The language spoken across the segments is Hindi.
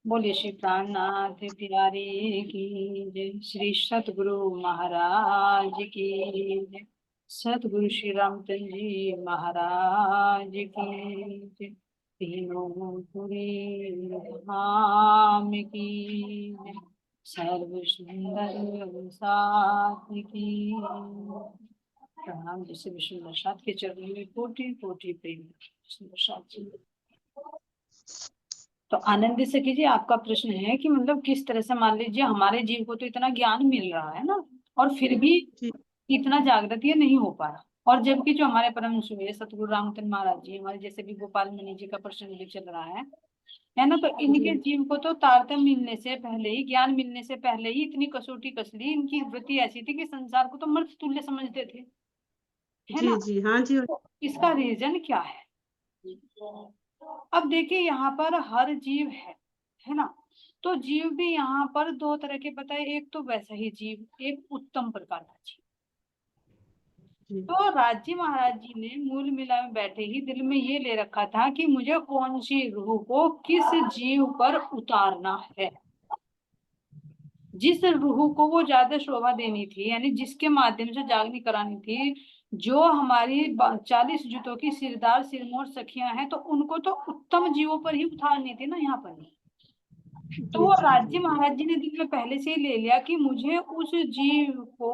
बोलिए श्री प्राणनाथ प्यारे की जय। श्री सतगुरु महाराज की जय। सतगुरु श्री रामचंद्र जी महाराज की जय। तीनों पुरी धाम की जय। सर्व सुंदर साथ की प्रणाम। जैसे विष्णु प्रसाद के चरणों में कोटि कोटि प्रेम। विष्णु प्रसाद जी। तो आनंद से कीजिए। आपका प्रश्न है कि मतलब किस तरह से, मान लीजिए हमारे जीव को तो इतना ज्ञान मिल रहा है ना, और फिर भी जी इतना जागृत ये नहीं हो पा रहा। और जबकि जो हमारे परम सूर्य सतगुरु रामचंद्र महाराज जी, हमारे जैसे भी गोपाल मणि जी का प्रश्न भी चल रहा है ना, तो इनके जी जीव को तो तारतम्य मिलने से पहले ही, ज्ञान मिलने से पहले ही इतनी कसौटी कस ली। इनकी वृत्ति ऐसी थी कि संसार को तो मर्त तुल्य समझते थे, है जी ना। जी हाँ जी तो इसका रीजन क्या है? अब देखिए यहाँ पर हर जीव है ना। तो जीव भी यहाँ पर दो तरह के बताए। एक तो वैसा ही जीव, एक उत्तम प्रकार का जीव। जी तो राजी महाराज जी ने मूल मिला में बैठे ही दिल में ये ले रखा था कि मुझे कौन सी रूह को किस जीव पर उतारना है। जिस रूह को वो ज्यादा शोभा देनी थी, यानी जिसके माध्यम से जागनी करानी थी, जो हमारी 40 जूतों की सिरदार सिरमौर सखियां हैं, तो उनको तो उत्तम जीवों पर ही उतारनी थी ना यहाँ पर। तो जी वो जी राज्य जी महाराज जी ने दिल में पहले से ही ले लिया कि मुझे उस जीव को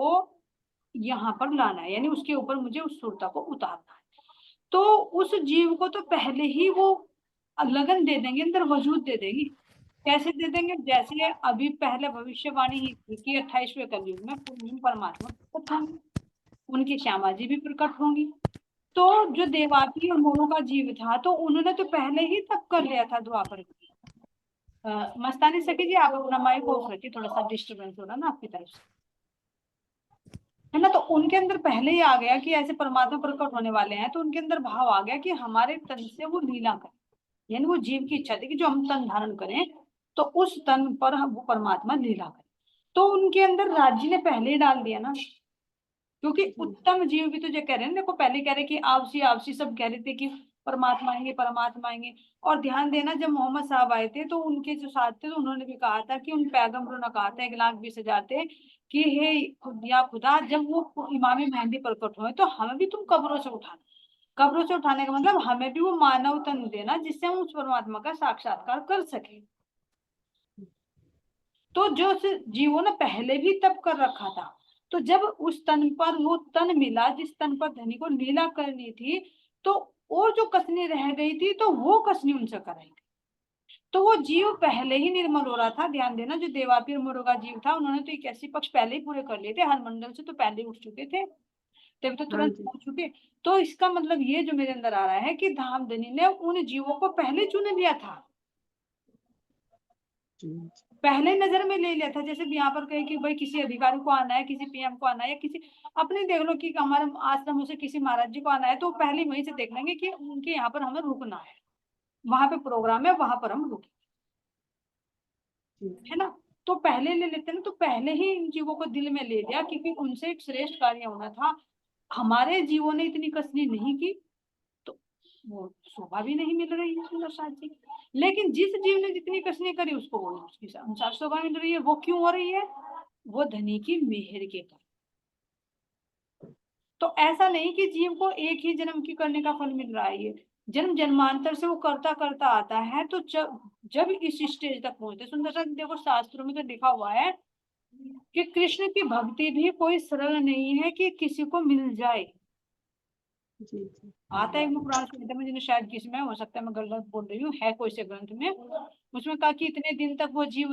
यहाँ पर लाना है, यानी उसके ऊपर मुझे उस सुरता को उतारना है। तो उस जीव को तो पहले ही वो लगन दे देंगे, अंदर वजूद दे देंगे। कैसे दे देंगे? जैसे अभी पहले भविष्यवाणी ही थी कि 28वें कलयुग में पूर्ण परमात्मा प्रकट होंगे, उनकी श्यामा जी भी प्रकट होंगी। तो जो देवाती और मोह का जीव था, तो उन्होंने तो पहले ही तप कर लिया था द्वापर। मस्तानी सखी जी, आप अपना माइक ऑफ रखिए, थोड़ा सा डिस्टरबेंस हो रहा है ना आपकी तरफ से, है ना। तो उनके अंदर पहले ही आ गया कि ऐसे परमात्मा प्रकट होने वाले हैं, तो उनके अंदर भाव आ गया कि हमारे तन से वो लीला करें। यानी वो जीव की इच्छा थी कि जो हम तन धारण करें, तो उस तन पर हम वो परमात्मा लीला करें। तो उनके अंदर राज्य ने पहले ही डाल दिया ना। क्योंकि जी उत्तम जीव भी तो जो कह रहे हैं, देखो पहले कह रहे कि आपसी आपसी सब कह रहे थे कि परमात्मा आएंगे परमात्मा आएंगे। और ध्यान देना, जब मोहम्मद साहब आए थे तो उनके जो साथ थे, तो उन्होंने भी कहा था कि उन पैगंबरों ने कहा था 1,20,000 थे कि हे या खुदा, जब वो इमाम मेहंदी प्रकट हुए तो हमें भी तुम कब्रों से उठाना। कब्रों से उठाने का मतलब हमें भी वो मानव तन देना, जिससे हम उस परमात्मा का साक्षात्कार कर सके। तो जो जीवों ने पहले भी तप कर रखा था, तो जब उस तन पर वो तन मिला जिस तन पर धनी को लीला करनी थी, तो और जो कसनी रह गई थी, तो वो कसनी उनसे कराई। तो वो जीव पहले ही निर्मल हो रहा था। ध्यान देना, जो देवापीर मुरुगा जीव था, उन्होंने तो 81 पक्ष पहले ही पूरे कर लिए थे, हर मंडल से तो पहले उठ चुके थे, तब तो हाँ तुरंत जी पहुंच चुके। तो इसका मतलब ये जो मेरे अंदर आ रहा है कि धामधनी ने उन जीवों को पहले चुन लिया था, जी पहले नजर में ले लिया था। जैसे भी यहाँ पर कहे कि भाई किसी अधिकारी को आना है, किसी पीएम को आना है, या किसी अपने देख लो कि हमारे आश्रम से किसी महाराज जी को आना है, तो पहले वहीं से देख लेंगे कि उनके यहाँ पर हमें रुकना है, वहां पे प्रोग्राम है, वहां पर हम रुके, जी है ना। तो पहले ले लेते ना, तो पहले ही इन जीवों को दिल में ले लिया, क्योंकि उनसे एक श्रेष्ठ कार्य होना था। हमारे जीवों ने इतनी कसनी नहीं की, तो वो शोभा भी नहीं मिल रही है सुंदर साथ जी। लेकिन जिस जीव ने जितनी कसनी करी, उसको वो उसके अनुसार शोभा मिल रही है। वो क्यों हो रही है? वो धनी की मेहर के कारण। तो ऐसा नहीं कि जीव को एक ही जन्म की करने का फल मिल रहा है, ये जन्म जन्मांतर से वो करता करता आता है। तो जब जब इस स्टेज तक पहुंचते, सुंदर सा देखो शास्त्रों में तो लिखा हुआ है कि कृष्ण की भक्ति भी कोई सरल नहीं है कि किसी को मिल जाए। जी जी आता है एक पुराण संहिता में, जिन्हें शायद किसी में हो सकता है, मैं गलत बोल रही हूँ, है कोई से ग्रंथ में, उसमें कहा कि इतने दिन तक वो जीव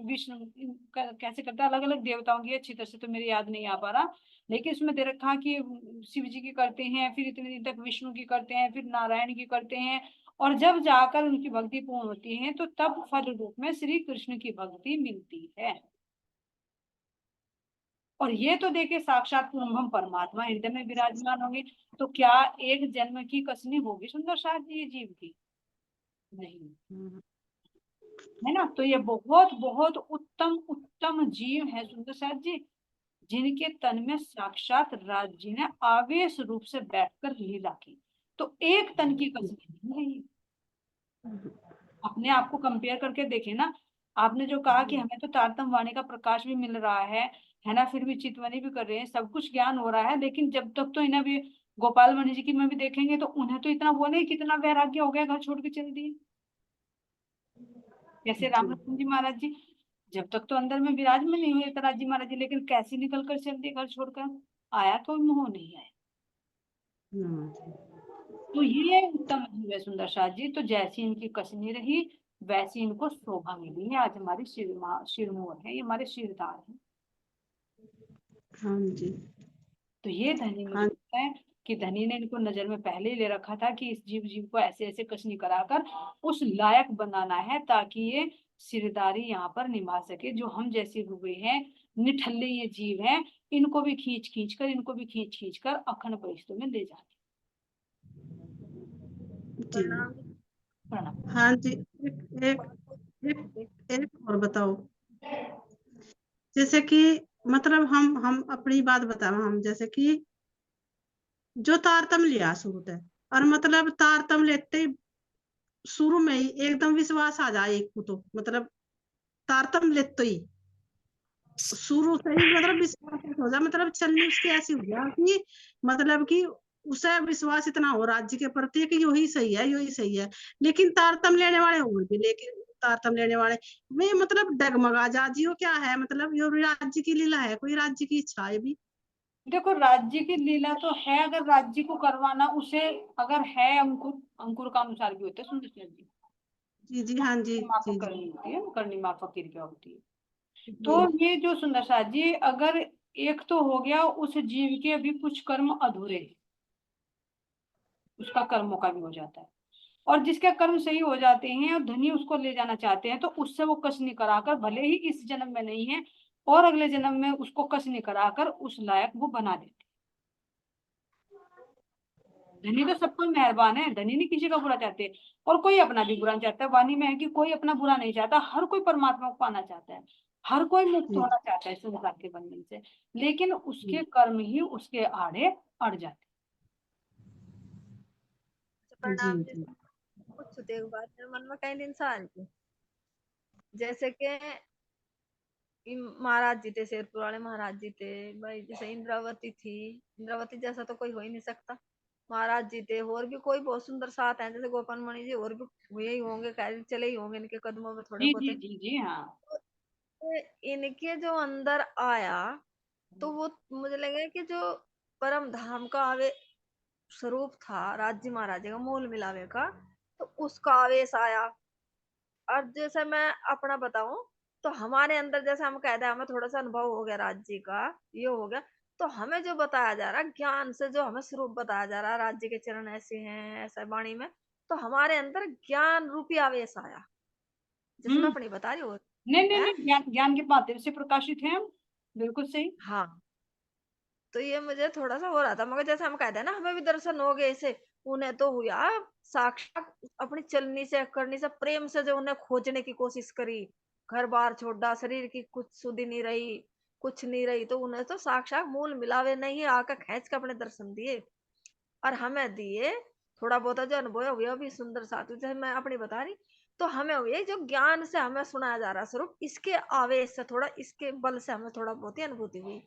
विष्णु कैसे करता है, अलग अलग देवताओं की, अच्छी तरह से तो मेरी याद नहीं आ पा रहा, लेकिन उसमें दे रखा कि शिव जी की करते हैं, फिर इतने दिन तक विष्णु की करते हैं, फिर नारायण की करते हैं, और जब जाकर उनकी भक्ति पूर्ण होती है, तो तब फल रूप में श्री कृष्ण की भक्ति मिलती है। और ये तो देखे साक्षात पूर्णम परमात्मा हृदय में विराजमान होंगे। तो क्या एक जन्म की कसनी होगी सुंदर साथ ये जीव की? नहीं, हाँ, है ना। तो ये बहुत बहुत उत्तम उत्तम जीव है सुंदर साथ जी, जिनके तन में साक्षात राज जी ने आवेश रूप से बैठकर लीला की। तो एक तन की कसनी नहीं है ये। अपने आप को कंपेयर करके देखें ना। आपने जो कहा कि हमें तो तारतम वाणी का प्रकाश भी मिल रहा है ना, फिर भी चितवनी भी कर रहे हैं, सब कुछ ज्ञान हो रहा है, लेकिन जब तक तो इन्हें भी गोपाल मणि जी की में भी देखेंगे तो उन्हें तो इतना वो नहीं, कितना वैराग्य हो गया, घर छोड़ के चल दिए। जैसे जी रामलक्ष्मण जी महाराज जी, जब तक तो अंदर में विराजमान नहीं हुए तराज जी महाराज जी, लेकिन कैसे निकल कर चल दिए घर छोड़कर। आया तो मोह नहीं आया। जी तो ये उत्तम जीव है सुंदर साथ जी। तो जैसी इनकी कसनी रही वैसी इनको शोभा मिली है। आज हमारी शिरमोर है, ये हमारे शिरदार है। हाँ जी तो ये धनी मुझे हाँ लगता है कि धनी ने इनको नजर में पहले ही ले रखा था कि इस जीव जीव को ऐसे ऐसे कसनी कराकर उस लायक बनाना है, ताकि ये सिरदारी यहाँ पर निभा सके। जो हम जैसे हुए हैं निठल्ले ये जीव हैं, इनको भी खींच खींच कर अखंड परिस्तों में ले जाए। जी प्रणाम। हाँ जी। एक एक एक, एक और बताओ। जैसे कि मतलब हम अपनी बात बताओ, हम जैसे कि जो तारतम लिया शुरू है, और मतलब तारतम लेते ही शुरू में ही एकदम विश्वास आ जाए एक को, तो मतलब तारतम लेते ही शुरू से ही मतलब विश्वास हो जाए, मतलब चलनी उसकी ऐसी हो जाए कि मतलब कि उसे विश्वास इतना हो राज्य के प्रति कि यही सही है, यही सही है। लेकिन तारतम लेने वाले और भी, लेकिन तारतम लेने वाले में मतलब डगमगा जा जियो, क्या है मतलब ये राज्य की लीला है, कोई राज्य की इच्छा है भी। देखो राज्य की लीला तो है, अगर राज्य को करवाना उसे, अगर है अंकुर, अंकुर का अनुसार भी होता है सुंदर जी। जी जी हाँ जी माफक जी जी करनी होती है, करनी माफक क्या होती है। जी तो ये जो सुंदर साथ जी, अगर एक तो हो गया उस जीव के अभी कुछ कर्म अधूरे हैं, उसका कर्मों का भी हो जाता है। और जिसके कर्म सही हो जाते हैं और धनी उसको ले जाना चाहते हैं, तो उससे वो कसनी कराकर, भले ही इस जन्म में नहीं है और अगले जन्म में उसको कसनी कराकर उस लायक वो बना देते हैं। धनी तो सबको मेहरबान है, धनी नहीं किसी का बुरा चाहते, और कोई अपना भी बुरा नहीं चाहता है। वाणी में है कि कोई अपना बुरा नहीं चाहता, हर कोई परमात्मा को पाना चाहता है, हर कोई मुक्त जी होना चाहता है संसार के बंधन से, लेकिन उसके जी कर्म ही उसके आड़े अड़ जाते जी प्रणाम जी। जी कुछ देर बाद मेरे मन में कई दिन से आ रही थी, जैसे कि महाराज जी थे, शेरपुर वाले महाराज जी थे भाई। जैसे इंद्रावती थी, इंद्रावती जैसा तो कोई हो ही नहीं सकता। महाराज जी थे, और भी कोई बहुत सुंदर साथ हैं, जैसे गोपाल मणि जी, और भी हुए ही होंगे, चले ही होंगे इनके कदमों में थोड़े जी बहुत। जी जी जी हाँ। तो इनके जो अंदर आया, तो वो मुझे लगा कि जो परम धाम का आवे स्वरूप था राज्य महाराजे का मूल मिलावे का, तो उसका आवेश आया। और जैसे मैं अपना बताऊं, तो हमारे अंदर जैसे हम कहते हैं हमें थोड़ा सा अनुभव हो गया राज्य का, ये हो गया, तो हमें जो बताया जा रहा है ज्ञान से, जो हमें स्वरूप बताया जा रहा है राज्य के चरण ऐसे हैं ऐसा वाणी में, तो हमारे अंदर ज्ञान रूपी आवेश आया, जैसे मैं हम्म। अपनी बता रही हूँ। नहीं नहीं है नहीं, ज्ञान ज्ञान के माध्यम से प्रकाशित हैं हम, बिल्कुल सही। हाँ। तो ये मुझे थोड़ा सा हो रहा था, मगर जैसे हम कहते हैं ना हमें भी दर्शन हो गए ऐसे, उन्हें तो हुआ साक्षात अपनी चलनी से करनी से प्रेम से, जो उन्हें खोजने की कोशिश करी, घर बार छोड़ा, शरीर की कुछ सुधि नहीं रही, कुछ नहीं रही, तो उन्हें तो साक्षात मूल मिलावे नहीं आकर खींच के अपने दर्शन दिए और हमें दिए। थोड़ा बहुत जो अनुभव हुआ भी सुंदर साथ, जैसे मैं अपनी बता रही, तो हमें हुए जो ज्ञान से हमें सुनाया जा रहा स्वरूप, इसके आवेश से, थोड़ा इसके बल से हमें थोड़ा बहुत ही अनुभूति हुई।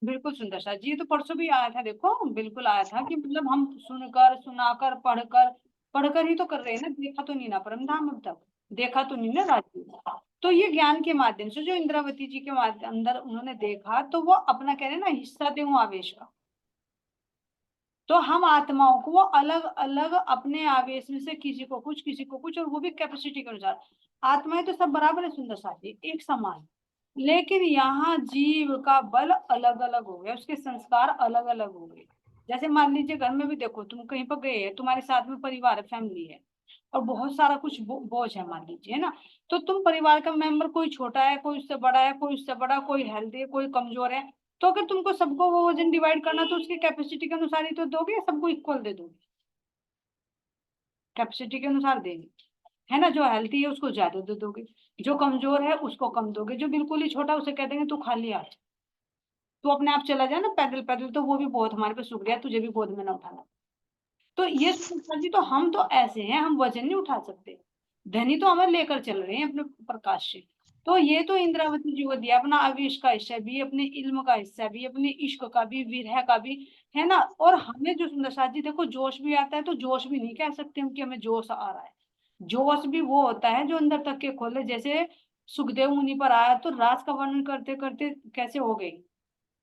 बिल्कुल सुंदर सा जी, ये तो परसों भी आया था, देखो बिल्कुल आया था कि मतलब हम सुनकर सुनाकर पढ़कर, पढ़कर ही तो कर रहे हैं ना, देखा तो नहीं ना परम धाम अब तक, देखा तो नहीं ना राज्य। तो ये ज्ञान के माध्यम से जो इंद्रावती जी के अंदर उन्होंने देखा, तो वो अपना कह रहे हैं ना हिस्सा दे आवेश का। तो हम आत्माओं को वो अलग अलग अपने आवेश में से किसी को कुछ, किसी को कुछ, और वो भी कैपेसिटी के अनुसार। आत्माएं तो सब बराबर है सुंदर साथी, एक समान, लेकिन यहाँ जीव का बल अलग अलग हो गया, उसके संस्कार अलग अलग हो गए। जैसे मान लीजिए घर में भी देखो, तुम कहीं पर गए हैं, तुम्हारे साथ में परिवार है, फैमिली है, और बहुत सारा कुछ बोझ है मान लीजिए, है ना। तो तुम परिवार का मेंबर, कोई छोटा है, कोई उससे बड़ा है, कोई उससे बड़ा, कोई हेल्दी है, कोई कमजोर है, तो अगर तुमको सबको वो वजन डिवाइड करना, तो उसकी कैपेसिटी के अनुसार ही तो दोगे, या सबको इक्वल दे दोगे? कैपेसिटी के अनुसार देंगे, है ना। जो हेल्थी है उसको ज्यादा दे दोगे, जो कमजोर है उसको कम दोगे, जो बिल्कुल ही छोटा उसे कह देंगे तू खाली आ, तू अपने आप चला जाए ना पैदल पैदल, तो वो भी बहुत हमारे पे शुक्रिया, तुझे भी गोद में ना उठाना। तो ये जी, तो हम तो ऐसे हैं, हम वजन नहीं उठा सकते, धनी तो हमें लेकर चल रहे हैं अपने प्रकाश से। तो ये तो इंद्रावती जी को दिया, अपना आवेश का हिस्सा भी, अपने इल्म का हिस्सा भी, अपने इश्क का भी, विरह का भी, है ना। और हमें जो सुंदर साथ जी देखो जोश भी आता है, तो जोश भी नहीं कह सकते हम कि हमें जोश आ रहा है। जोश भी वो होता है जो अंदर तक के खोले। जैसे सुखदेव मुनि पर आया तो राज का वर्णन करते करते कैसे हो गई,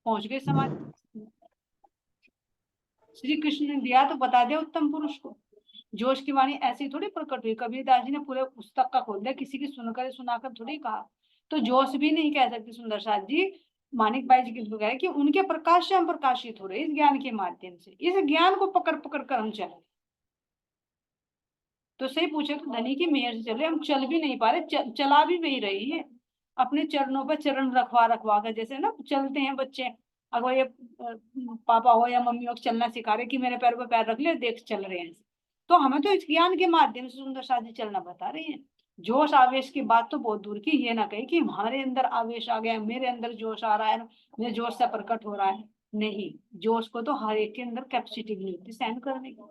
पहुंच गए समाज। श्री कृष्ण ने दिया तो बता दिया उत्तम पुरुष को। जोश की वाणी ऐसी थोड़ी प्रकट हुई, कबीरदास जी ने पूरे पुस्तक का खोल दिया, किसी की सुनकर सुनाकर थोड़ी कहा। तो जोश भी नहीं कह सकते सुंदर साथ जी। मानिक भाई जी किसको कह रहे हैं कि उनके प्रकाश से हम प्रकाशित हो रहे इस ज्ञान के माध्यम से, इस ज्ञान को पकड़ पकड़ कर हम चले। तो सही पूछे तो धनी की मेहर से चले, हम चल भी नहीं पा रहे, चला भी वही रही है, अपने चरणों पर चरण रखवा रखवा कर। जैसे ना चलते हैं बच्चे, अगर ये पापा हो या मम्मी हो चलना सिखा रहे कि मेरे पैर पर पैर रख ले, देख चल रहे हैं। तो हमें तो इस ज्ञान के माध्यम से सुंदर साथी चलना बता रही है। जोश आवेश की बात तो बहुत दूर की, ये ना कही कि हमारे अंदर आवेश आ गया, मेरे अंदर जोश आ रहा है, मेरे जोश से प्रकट हो रहा है। नहीं, जोश को तो हर एक के अंदर कैपेसिटी नहीं होती सहन करने की।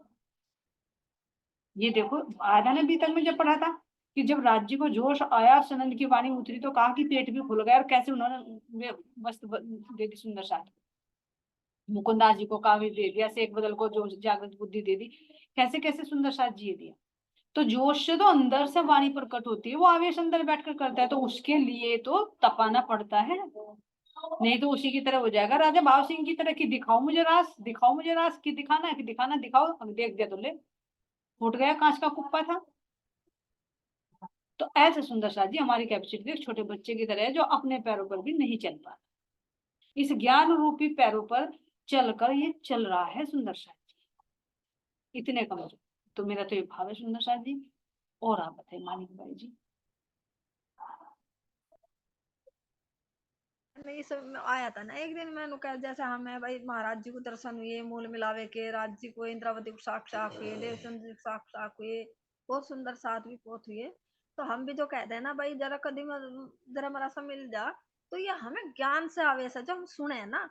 ये देखो आधा ने भी तक में जब पढ़ा था कि जब राज्य को जोश आया, सनंद की वाणी उतरी तो कहा कि पेट भी खुल गया, और कैसे उन्होंने वस्त्र दे दी सुंदर साथ। मुकुंदास जी को काव्य दे दिया, शेख बदल को जो जागृत बुद्धि दे दी, कैसे कैसे सुंदर साथ जी दिया। तो जोश से तो अंदर से वाणी प्रकट होती है, वो आवेश अंदर बैठकर करता है, तो उसके लिए तो तपाना पड़ता है, नहीं तो उसी की तरह हो जाएगा राजा भाव सिंह की तरह कि दिखाओ मुझे रास, दिखाओ मुझे रास, कि दिखाना है कि दिखाना, दिखाओ। अब देख दिया तो ले, फूट गया कांच का कुप्पा था। तो ऐसे सुंदर साथ जी हमारी कैपेसिटी एक छोटे बच्चे की तरह है जो अपने पैरों पर भी नहीं चल पा, इस ज्ञान रूपी पैरों पर चलकर ये चल रहा है सुंदर साथ जी, इतने कमजोर। तो मेरा तो ये भाव है सुंदर साथ जी। और आप बताइए मानिक भाई जी। नहीं सब में आया था ना एक दिन मैंने कहा जैसे हमें भाई महाराज जी को दर्शन हुए, मूल मिलावे के राज जी को, इंद्रावती को साक्षात हुए, देवचंद जी को साक्षात हुए, बहुत सुंदर साथ भी बहुत हुए। तो हम भी जो कहते हैं ना भाई जरा कदम जरा मेरा सा मिल जा, तो ये हमें ज्ञान से आवेश है जो हम सुने ना,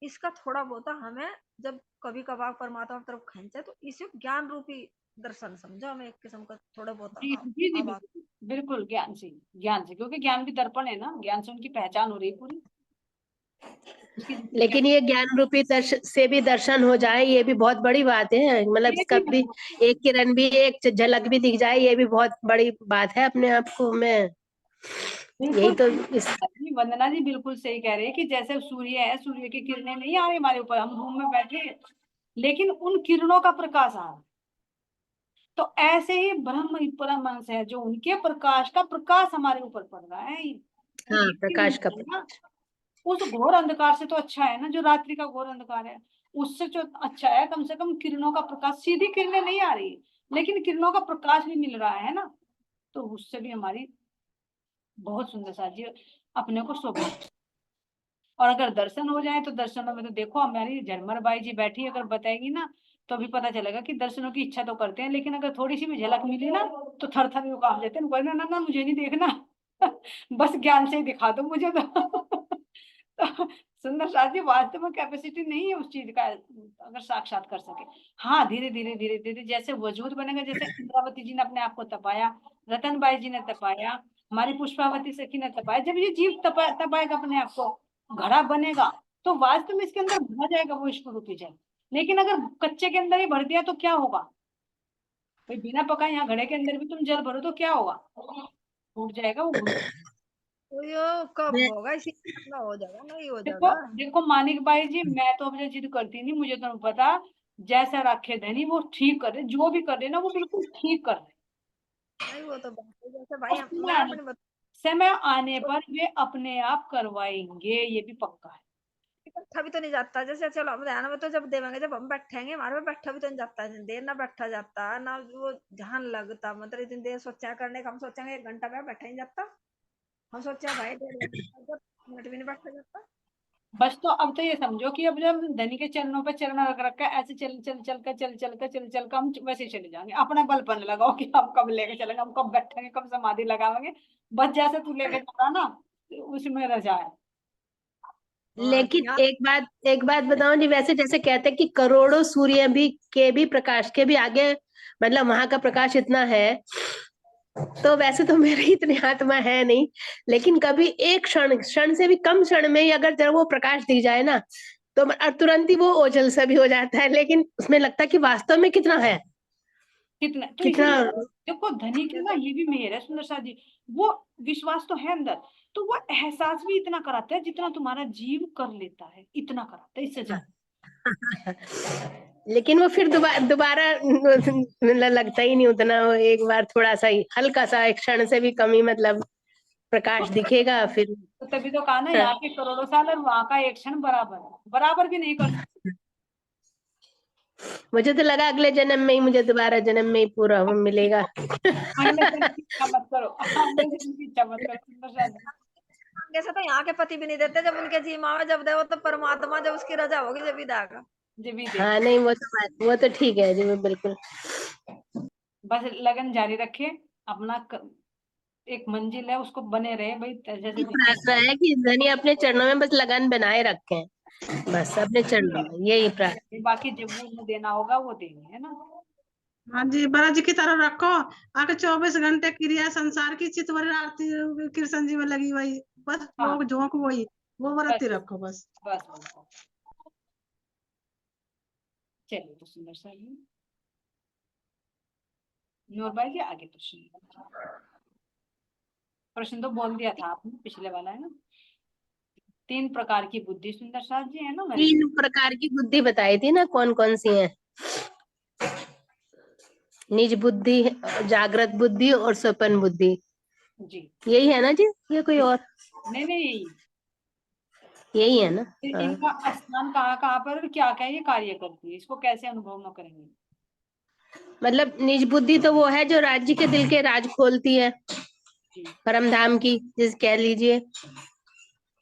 इसका थोड़ा बहुत हमें जब कभी कभार परमात्मा की तरफ खींचे तो इसे ज्ञान रूपी दर्शन समझो, हमें एक किस्म का थोड़ा बहुत जी जी जी आवाज। बिल्कुल बिल्कुल, ज्ञान से, ज्ञान से, क्योंकि ज्ञान भी दर्पण है ना, ज्ञान से उनकी पहचान हो रही है पूरी, उसकी ज्ञान। लेकिन ये ज्ञान रूपी दर्शन से भी दर्शन हो जाए, ये भी बहुत बड़ी बात है। मतलब ये इसका भी भी एक किरण भी, एक झलक भी दिख जाए, ये भी बहुत बड़ी बात है अपने आप को। मैं यही बिल्कुल तो इस जी, वंदना जी बिल्कुल सही कह रहे हैं कि जैसे सूर्य है, सूर्य की किरणें नहीं आ रही हमारे ऊपर, हम रूम में बैठे हैं, लेकिन उन किरणों का प्रकाश आ रहा है। तो ऐसे ही ब्रह्म ही परमहंस है, जो उनके प्रकाश का प्रकाश हमारे ऊपर पड़ रहा है। तो हाँ, ये प्रकाश का है ना, उस घोर अंधकार से तो अच्छा है ना जो रात्रि का घोर अंधकार है, उससे जो अच्छा है कम से कम किरणों का प्रकाश, सीधी किरणें नहीं आ रही लेकिन किरणों का प्रकाश भी मिल रहा है ना, तो उससे भी हमारी बहुत सुंदर साजी अपने को शोभा। और अगर दर्शन हो जाए तो दर्शनों में तो देखो हमारी झरमर बाई जी बैठी अगर बताएगी ना, तो अभी पता चलेगा कि दर्शनों की इच्छा तो करते हैं, लेकिन अगर थोड़ी सी भी झलक मिली ना तो थर थर वो कांप जाते हैं, ना ना ना मुझे नहीं देखना बस ज्ञान से ही दिखा दो मुझे तो सुंदर साथी वास्तव में कैपेसिटी नहीं है उस चीज का, अगर साक्षात कर सके। हाँ धीरे धीरे धीरे धीरे जैसे वजूद बनेगा, जैसे इंद्रावती जी ने अपने आप को तपाया, रतनबाई जी ने तपाया, हमारी पुष्पावती सखी ने तपाया, जब ये जीव तपाएगा अपने आप को, घड़ा बनेगा, तो वास्तव में इसके अंदर भरा जाएगा वो ईश्वर रूपी जल। लेकिन अगर कच्चे के अंदर ही भर दिया तो क्या होगा भाई, बिना पकाए यहाँ घड़े के अंदर भी तुम जल भरो तो क्या होगा, टूट जाएगा वो घुल। तो यो कब मैं होगा, इसी ना हो जाएगा, नहीं हो देखो जाएगा। देखो मानिक भाई जी, मैं तो अपने जिद करती नहीं, मुझे तो पता जैसा रखे धनी वो ठीक कर रहे, जो भी कर रहे ना वो बिल्कुल ठीक कर रहे। नहीं वो तो बात है, जैसे और भाई मैं अपने समय आने पर वे अपने आप करवाएंगे, ये भी पक्का है। बैठा भी तो नहीं जाता, जैसे चलो हम ध्यान में तो जब देवेंगे, जब हम बैठेंगे हमारे में बैठा भी तो नहीं जाता है, देर ना बैठा जाता ना वो ध्यान लगता, मतलब इतनी देर सोचा करने का, हम सोचेंगे 1 घंटा में बैठा नहीं जाता, हम सोचे भाई 1.5 घंटा, 10 मिनट भी नहीं बैठा जाता। बस तो अब तो ये समझो कि अब जब धनी के चरणों पर चरण रख रखा है, ऐसे चल चल चल कर चल चल कर चल चल कर हम वैसे ही चले जाएंगे, अपना बल पन लगाओ कि हम कब लेके चलेंगे, हम कब बैठेंगे, कब समाधि लगाएंगे, बस जैसे तू लेके जा रहा ना उसमें रजा है। हाँ लेकिन यहाँ एक बात बताऊं जी, वैसे जैसे कहते हैं कि करोड़ों सूर्य भी के भी प्रकाश के भी आगे, मतलब वहां का प्रकाश इतना है तो वैसे तो मेरी इतनी आत्मा है नहीं, लेकिन कभी एक क्षण क्षण से भी कम क्षण में ही अगर जब वो प्रकाश दिख जाए ना, तो तुरंत ही वो ओझल सा भी हो जाता है, लेकिन उसमें लगता है कि वास्तव में कितना है, कितना तो कितना। इसीलिए देखो धनी की ना ये भी मेहर है सुंदर सा जी। वो विश्वास तो है अंदर, तो वो एहसास भी इतना कराता है जितना तुम्हारा जीव कर लेता है, इतना कराता है, इससे ज्यादा। लेकिन वो फिर दोबारा दोबारा मतलब लगता ही नहीं उतना, वो एक बार थोड़ा सा ही हल्का सा एक क्षण से भी कमी मतलब प्रकाश दिखेगा फिर। तो तभी तो कहा ना, हाँ। यहाँ के करोड़ों साल और वहां का एक क्षण बराबर है, बराबर भी नहीं कर सकते। मुझे तो लगा अगले जन्म में ही, मुझे दोबारा जन्म में ही पूरा वो मिलेगा। अगले जन्म की इच्छा मत करो, अगले जन्म की इच्छा मत करो सुंदर सा जी। कैसे तो यहाँ के पति भी नहीं देते, जब उनके जी मावे जब दे, वो तो परमात्मा जब उसकी रजा होगी जब ही देगा। जी भी दे। हाँ नहीं, वो तो ठीक है जी, वो बिल्कुल। बस लगन जारी रखे अपना एक मंजिल है उसको बने रहे भाई, जैसे प्रार्थना है कि धनी अपने चरणों में बस लगन बनाए रखें, बस अपने चरणों में, यही प्रार्थना। बाकी जब वो उन्हें देना होगा वो देंगे, है ना। हाँ जी, ब्रज की तरह रखो। आके 24 घंटे क्रिया संसार की चितवरी आरती कृष्ण जी में लगी हुई, बस हाँ वो झोंक वही, वो व्रत ही बस रखो बस। बस बस। चलिए तो सुंदर सा जी, नूर भाई जी आगे प्रश्न। प्रश्न तो बोल दिया था आपने, पिछले वाला है ना। 3 प्रकार की बुद्धि सुंदर साथ जी, है ना मेरे। 3 प्रकार की बुद्धि बताई थी ना, कौन कौन सी है? निज बुद्धि, जागृत बुद्धि और स्वपन बुद्धि, जी यही है ना जी? ये कोई और? नहीं नहीं, यही है ना? फिर हाँ। इनका स्थान कहाँ कहाँ पर और क्या क्या ये कार्य करती है, इसको कैसे अनुभव न करेंगे। मतलब निज बुद्धि तो वो है जो राज्य के दिल के राज खोलती है, जी परम धाम की जिस कह लीजिए।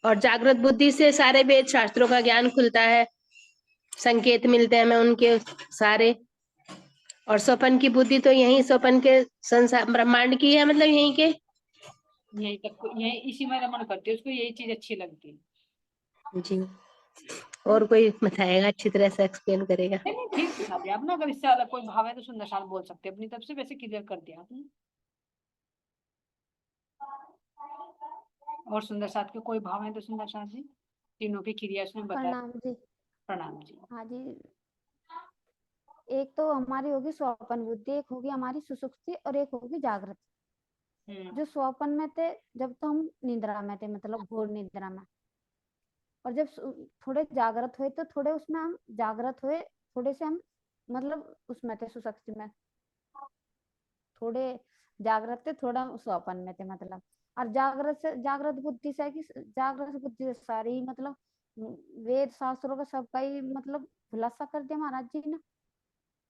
और जागृत बुद्धि से सारे वेद शास्त्रों का ज्ञान खुलता है, संकेत मिलते हैं हमें उनके सारे। और स्वपन की बुद्धि तो यही स्वपन के संसार ब्रह्मांड की है, मतलब यही के। यही तक, यही इसी में रमन करती है, उसको यही चीज अच्छी लगती है। जी। और कोई बताएगा, अच्छी तरह से एक्सप्लेन करेगा? नहीं नहीं ठीक बता दिया आपने, अगर इससे अलग कोई भाव है तो सुंदर साथ बोल सकते हैं अपनी तरफ से, वैसे क्लियर कर दिया आपने। और सुंदर साथ के कोई भाव है तो सुंदर साथ जी, तीनों की क्रिया उसने बता। प्रणाम जी। प्रणाम जी। हाँ जी, एक तो हमारी होगी स्वपन बुद्धि, एक होगी हमारी सुसुप्ति और एक होगी जागृत। जो स्वपन में थे जब तो हम निद्रा में थे, मतलब घोर निद्रा में, और जब थोड़े जागृत हुए तो थोड़े उसमें हम जागृत हुए, थोड़े से हम मतलब उसमें थे सुसुप्ति में, थोड़े जागृत थे, थोड़ा स्वपन में थे मतलब। और जागृत से, जागृत बुद्धि से है कि जागृत बुद्धि से सारी मतलब वेद शास्त्रों का सबका ही मतलब खुलासा कर दिया महाराज जी ने,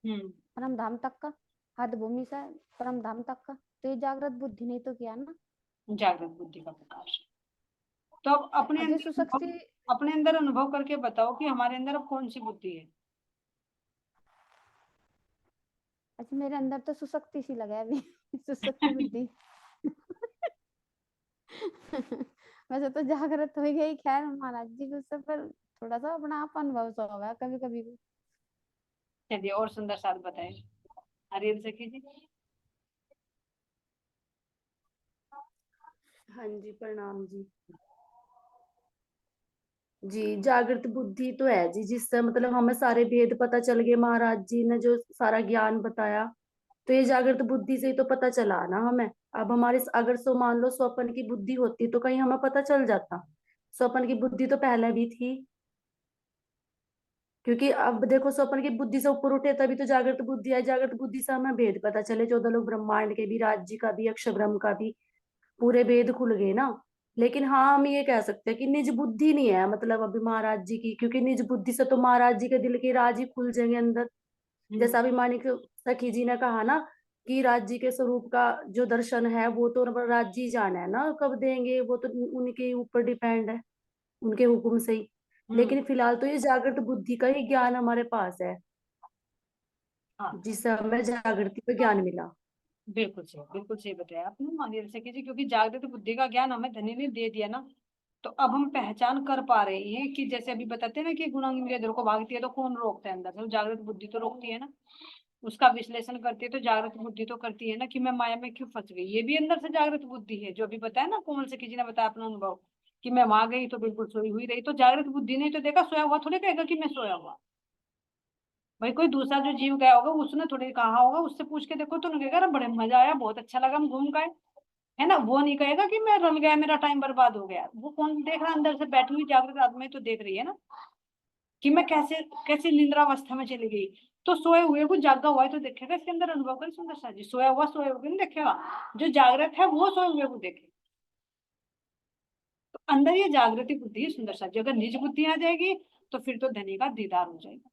परम धाम तक का, हद भूमि से परम धाम तक का। तो ये जागृत बुद्धि नहीं तो क्या ना, जागृत बुद्धि का प्रकाश। तो अब और ये सुशक्ति। अपने अंदर अनुभव करके बताओ कि हमारे अंदर अब कौन सी बुद्धि है। अच्छा, मेरे अंदर तो सुशक्ति सी लगा है अभी सुशक्ति बुद्धि वैसे तो जागृत हो गई, खैर महाराज जी के उससे, पर थोड़ा सा अपना आप अनुभव सा होगा कभी कभी। चलिए और सुंदर साथ बताए, हरियल सखी जी। हाँ जी, प्रणाम जी। जी, जागृत बुद्धि तो है जी, जिससे मतलब हमें सारे भेद पता चल गए, महाराज जी ने जो सारा ज्ञान बताया, तो ये जागृत बुद्धि से ही तो पता चला ना हमें। अब हमारे अगर सो मान लो स्वप्न की बुद्धि होती तो कहीं हमें पता चल जाता। स्वप्न की बुद्धि तो पहले भी थी, क्योंकि अब देखो स्वप्न की बुद्धि से ऊपर उठे तभी तो जागृत बुद्धि है। जागृत बुद्धि से हमें भेद पता चले, 14 लोग ब्रह्मांड के भी, राज्य का भी, अक्ष ब्रह्म का भी, पूरे भेद खुल गए ना। लेकिन हाँ, हम ये कह सकते हैं कि निज बुद्धि नहीं है मतलब अभी महाराज जी की, क्योंकि निज बुद्धि से तो महाराज जी के दिल के राज ही खुल जाएंगे अंदर। जैसा अभी मानिक सखी जी ने कहा ना कि राज जी के स्वरूप का जो दर्शन है वो तो राज जी जाना है ना, कब देंगे वो तो उनके ऊपर डिपेंड है, उनके हुक्म से ही। लेकिन फिलहाल तो ये जागृत बुद्धि का ही ज्ञान हमारे पास है, हाँ जिससे हमें जागृति का ज्ञान मिला। बिल्कुल सही बताया आपने मानियल सखी जी, क्योंकि जागृत बुद्धि का ज्ञान हमें धनी ने दे दिया ना। तो अब हम पहचान कर पा रहे हैं कि जैसे अभी बताते हैं ना कि गुणांग इंद्रिय इधर को भागती है तो कौन रोकता है अंदर से, जागृत बुद्धि तो रोकती है ना। उसका विश्लेषण करती है, तो जागृत बुद्धि तो करती है ना कि मैं माया में क्यों फंस गई। ये भी अंदर से जागृत बुद्धि है, जो अभी बताया ना कोमल से किसी ने बताया अपना अनुभव कि मैं वहां गई तो बिल्कुल सोई हुई रही। तो जागृत बुद्धि ने तो देखा, सोया हुआ थोड़ी कहेगा कि मैं सोया हुआ। भाई कोई दूसरा जो जीव गया होगा उसने थोड़ी कहा होगा, उससे पूछ के देखो तो उन्हें कहेगा बड़े मजा आया, बहुत अच्छा लगा, हम घूम गए, है ना। वो नहीं कहेगा कि मैं रल गया, मेरा टाइम बर्बाद हो गया। वो कौन देख रहा है, अंदर से बैठी हुई जागृत आत्मा ही तो देख रही है ना कि मैं कैसे कैसे निद्रावस्था में चली गई। तो सोए हुए को जागा हुआ है तो देखेगा, इसके अंदर अनुभव कर सुंदर सा जी। सोया हुआ सोए हुए नहीं देखेगा, जो जागृत है वो सोए हुए को देखे। तो अंदर ये जागृति बुद्धि है सुंदर सा जी। अगर निज बुद्धि आ जाएगी तो फिर तो धनी का दीदार हो जाएगा।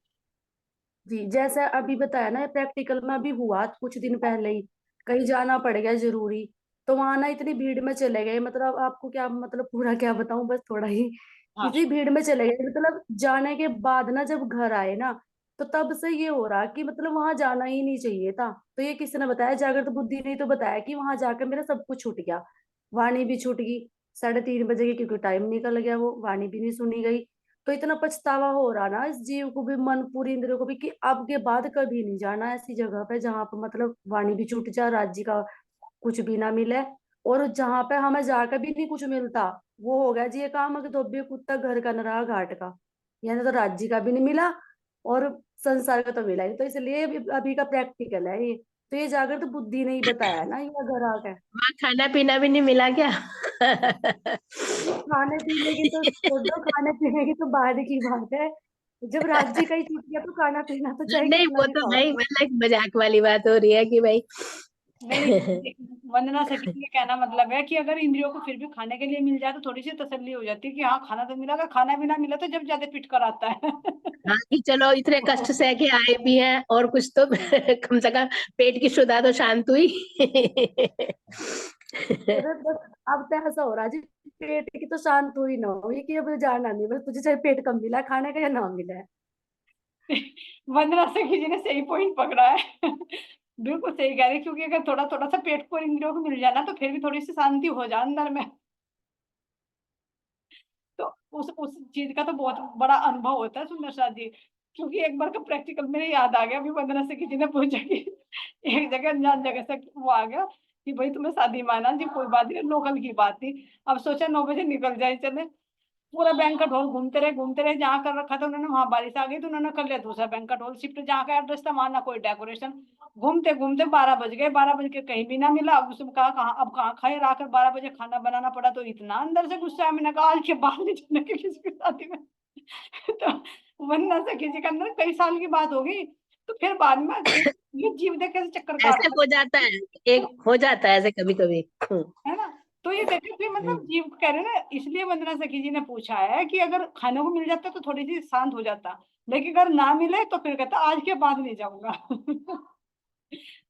जी, जैसे अभी बताया ना, प्रैक्टिकल में अभी हुआ कुछ दिन पहले ही, कहीं जाना पड़ गया जरूरी, तो वहां ना इतनी भीड़ में चले गए, मतलब आपको क्या, मतलब पूरा क्या बताऊं, बस थोड़ा ही। हाँ इतनी भीड़ में चले गए, मतलब जाने के बाद ना जब घर आए ना, तो तब से ये हो रहा कि मतलब वहां जाना ही नहीं चाहिए था। तो ये किसने बताया? जागृत बुद्धि ने ही तो बताया कि वहां जाकर मेरा सब कुछ छूट गया। वाणी भी छूट गई 3:30 बजे की, क्योंकि टाइम निकल गया, वो वाणी भी नहीं सुनी गई। तो इतना पछतावा हो रहा ना इस जीव को भी, मन पूरी इंद्रियों को भी, कि अब के बाद कभी नहीं जाना ऐसी जगह पे जहां पे मतलब वाणी भी छूट जाए, राज्य का कुछ भी ना मिले, और जहां पे हमें जाकर भी नहीं कुछ मिलता। वो हो गया जी ये काम कि धोबी कुत्ता घर का न रहा घाट का। यानी तो राज्य का भी नहीं मिला और संसार का तो मिला ही नहीं। तो इसलिए अभी का प्रैक्टिकल है ये। तो ये जागृत बुद्धि ने ही बताया ना, ये घर आके। वहाँ खाना पीना भी नहीं मिला क्या? ये खाने पीने की तो छोड़ दो, खाने पीने की तो बाद की बात है। जब राज्य का ही छूट गया तो खाना पीना तो चाहे नहीं, कितना वो भी तो खाओ। भाई मतलब एक मजाक वाली बात हो रही है कि भाई नहीं, वंदना सखी जी का कहना मतलब है कि अगर इंद्रियों को फिर भी खाने के लिए मिल जाए तो थोड़ी सी तसल्ली हो जाती है कि हाँ खाना तो मिला। अगर खाना भी ना मिला तो जब ज्यादा पिट कर आता है। हाँ कि चलो इतने कष्ट सह के आए भी हैं और कुछ तो कम से कम पेट की शुदा तो शांत हुई। अरे बस अब तो ऐसा हो रहा है जी, पेट की तो शांत हुई ना हुई कि अब जाना नहीं, बस तुझे चाहे पेट कम मिला है खाने का या ना मिला है। वंदना सखी जी ने सही पॉइंट पकड़ा है। बिल्कुल सही कह रही है, क्योंकि अगर थोड़ा थोड़ा सा पेट को इंद्रियों को मिल जाना तो फिर भी थोड़ी सी शांति हो जाए अंदर में। तो उस चीज का तो बहुत बड़ा अनुभव होता है सुंदर सा जी। क्योंकि एक बार का प्रैक्टिकल मेरे याद आ गया, अभी वंदना से किसी ने पूछा कि एक जगह अनजान जगह से वो आ गया कि भाई तुम्हें शादी माना जी, कोई बात नहीं, लोकल की बात थी। अब सोचा 9 बजे निकल जाए, चले पूरा बैंक्वेट हॉल घूमते रहे जहाँ कर रखा था उन्होंने। वहां बारिश आ गई तो उन्होंने कर लिया दूसरा बैंक्वेट हॉल शिफ्ट, जहाँ का एड्रेस था वहां ना कोई डेकोरेशन। घूमते घूमते 12 बज गए, 12 बज के कहीं भी ना मिला। अब उसने कहा कहाँ अब कहाँ खाए, आकर 12 बजे खाना बनाना पड़ा। तो इतना अंदर से गुस्सा है, मैंने कहा आज के बाद नहीं जाने के किसी की शादी में। तो वरना से किसी के अंदर कई साल की बात हो गई, तो फिर बाद में ये जीव देख कैसे चक्कर ऐसे काटता हो जाता है, एक हो जाता है ऐसे कभी कभी। है ना। तो ये देखिए फिर मतलब जीव को कह रहे हैं ना, इसलिए वंदना सखी जी ने पूछा है कि अगर खाने को मिल जाता तो थोड़ी सी शांत हो जाता, लेकिन अगर ना मिले तो फिर कहता आज के बाद नहीं जाऊंगा।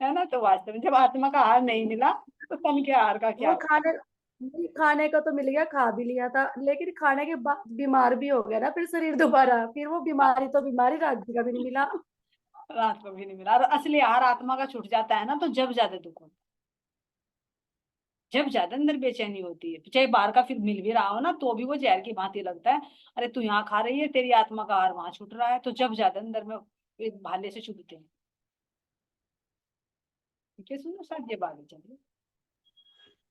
है ना। तो वास्तव में जब आत्मा का आहार नहीं मिला तो तन के आहार का क्या वो होगा। खाने नहीं, खाने का तो मिल गया, खा भी लिया था, लेकिन खाने के बाद बीमार भी हो गया ना फिर शरीर दोबारा, फिर वो बीमारी तो बीमारी, राज्य का भी नहीं मिला। रात को भी नहीं मिला। और असली आहार आत्मा का छूट जाता है ना तो जब ज्यादा दुख होता है, जब ज्यादा अंदर बेचैनी होती है, चाहे बाहर का फिर मिल भी रहा हो ना तो भी वो जहर की भांति लगता है। अरे तू यहाँ खा रही है, तेरी आत्मा का आहार वहां छूट रहा है। तो जब ज्यादा अंदर में एक भाले से चुभते हैं। ठीक है सुंदर साथ ये बात चलिए।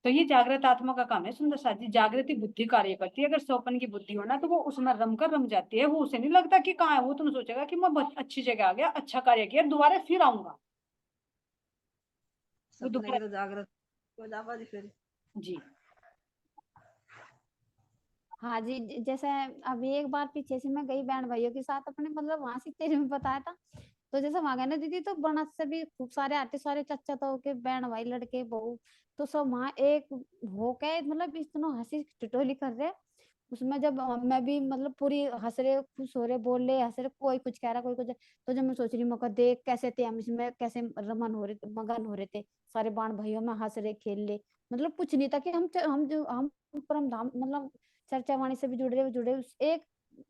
तो ये जागृत आत्मा का काम है सुंदर साथ जी। जागृति बुद्धि कार्य करती है। अगर स्वप्न की बुद्धि हो ना तो वो उसमें रम जाती है। वो उसे नहीं लगता कि कहाँ है, वो तुम सोचेगा कि मैं बहुत अच्छी जगह आ गया, अच्छा कार्य किया, दोबारा फिर आऊंगा। वो सपने दोबारा की तो जागृत हो जावा जी फिर। जी हाँ जी, जैसे अभी एक बार पीछे से मैं गई बहन भाइयों के साथ अपने, मतलब वहां से तेरे में बताया था। तो जैसे वहां गए ना दीदी, तो बनस से भी खूब सारे आते, सारे चाचा तो के बहन भाई लड़के बहू, तो सब वहां एक हो के मतलब इतना हंसी ठिठोली कर रहे। उसमें जब मैं भी मतलब पूरी हंस रहे, खुश हो रहे, बोल रहे, हंस रहे, कोई कुछ कह रहा, कोई कुछ। तो जब मैं सोच रही मौका देख कैसे थे हम इसमें, कैसे रमन हो रहे थे, मगन हो रहे थे, सारे बाण भाइयों में हंस रहे, खेल रहे। मतलब कुछ नहीं था कि हम जो हम परम धाम मतलब चर्चा वाणी से भी जुड़े एक